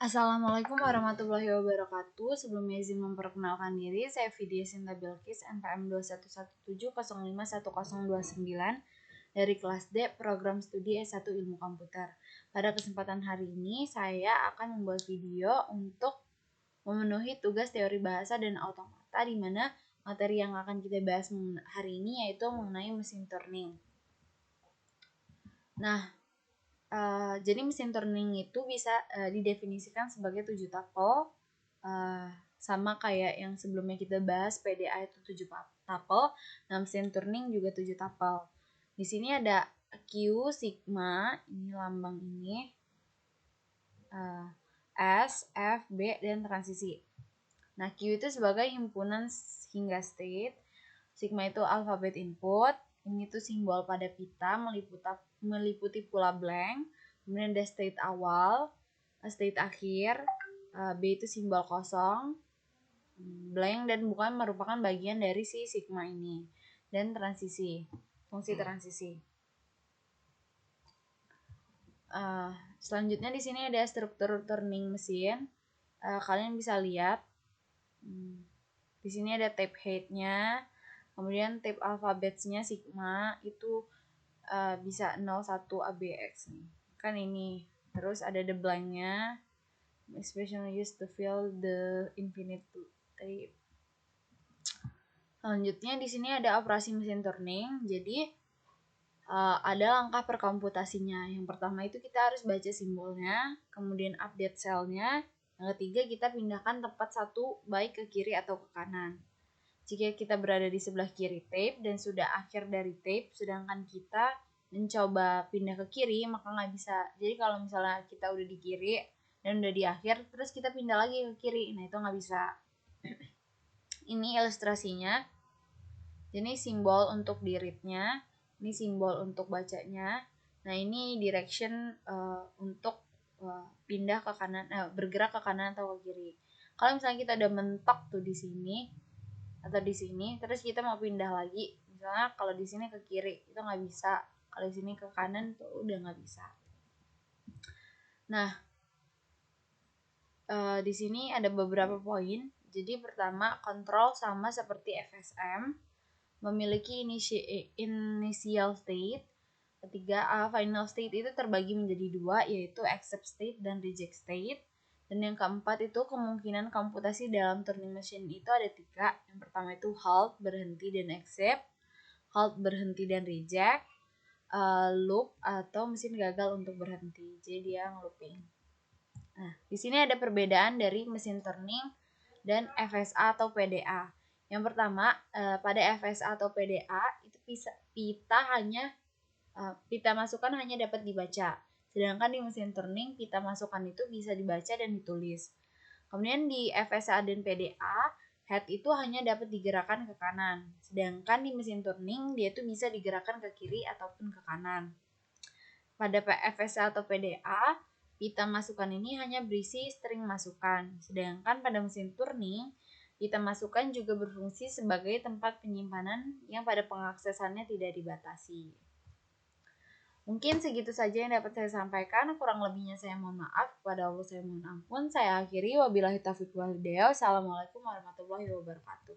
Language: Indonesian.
Assalamualaikum warahmatullahi wabarakatuh. Sebelumnya izin memperkenalkan diri, saya Vidya Sinta Bilkis, NPM 21170511029 dari kelas D, Program Studi S1 Ilmu Komputer. Pada kesempatan hari ini, saya akan membuat video untuk memenuhi tugas teori bahasa dan automata, di mana materi yang akan kita bahas hari ini yaitu mengenai mesin turning. Nah, jadi mesin turning itu bisa didefinisikan sebagai 7 tupel, sama kayak yang sebelumnya kita bahas PDA itu 7 tupel. Nah, mesin turning juga 7 tupel. Di sini ada Q, sigma, ini lambang ini, S, F, B, dan transisi. Nah, Q itu sebagai himpunan hingga state, sigma itu alfabet input, ini tuh simbol pada pita meliputi pula blank, kemudian ada state awal, state akhir, B itu simbol kosong, blank dan bukan merupakan bagian dari si sigma ini, dan transisi, fungsi transisi. Selanjutnya di sini ada struktur turning mesin. Kalian bisa lihat di sini ada type height-nya, kemudian type alfabetsnya sigma itu bisa 01 ABX nih. Kan ini. Terus ada the blank-nya, especially used to fill the infinite type. Selanjutnya di sini ada operasi mesin turning. Jadi ada langkah perkomputasinya. Yang pertama itu kita harus baca simbolnya, kemudian update cell-nya. Yang ketiga kita pindahkan tempat satu baik ke kiri atau ke kanan. Jika kita berada di sebelah kiri tape dan sudah akhir dari tape, sedangkan kita mencoba pindah ke kiri, maka nggak bisa. Jadi kalau misalnya kita udah di kiri dan udah di akhir, terus kita pindah lagi ke kiri, nah itu nggak bisa. Ini ilustrasinya. Ini simbol untuk di read-nya, ini simbol untuk bacanya. Nah ini direction untuk pindah ke kanan, bergerak ke kanan atau ke kiri. Kalau misalnya kita udah mentok tuh di sini atau di sini, terus kita mau pindah lagi, misalnya kalau di sini ke kiri itu nggak bisa, kalau di sini ke kanan tuh udah nggak bisa. Nah, di sini ada beberapa poin. Jadi pertama, kontrol sama seperti FSM, memiliki initial state. Ketiga, final state itu terbagi menjadi dua, yaitu accept state dan reject state. Dan yang keempat itu kemungkinan komputasi dalam turning machine itu ada 3. Yang pertama itu halt, berhenti, dan accept. Halt, berhenti, dan reject. Loop atau mesin gagal untuk berhenti. Jadi dia ngelooping. Nah, di sini ada perbedaan dari mesin turning dan FSA atau PDA. Yang pertama, pada FSA atau PDA itu pita masukan hanya dapat dibaca. Sedangkan di mesin turning pita masukan itu bisa dibaca dan ditulis. Kemudian di FSA dan PDA, head itu hanya dapat digerakkan ke kanan. Sedangkan di mesin turning dia itu bisa digerakkan ke kiri ataupun ke kanan. Pada FSA atau PDA, pita masukan ini hanya berisi string masukan. Sedangkan pada mesin turning, pita masukan juga berfungsi sebagai tempat penyimpanan yang pada pengaksesannya tidak dibatasi. Mungkin segitu saja yang dapat saya sampaikan. Kurang lebihnya saya mohon maaf. Kepada Allah saya mohon ampun. Saya akhiri. Wabillahi taufiq wal hidayah. Assalamualaikum warahmatullahi wabarakatuh.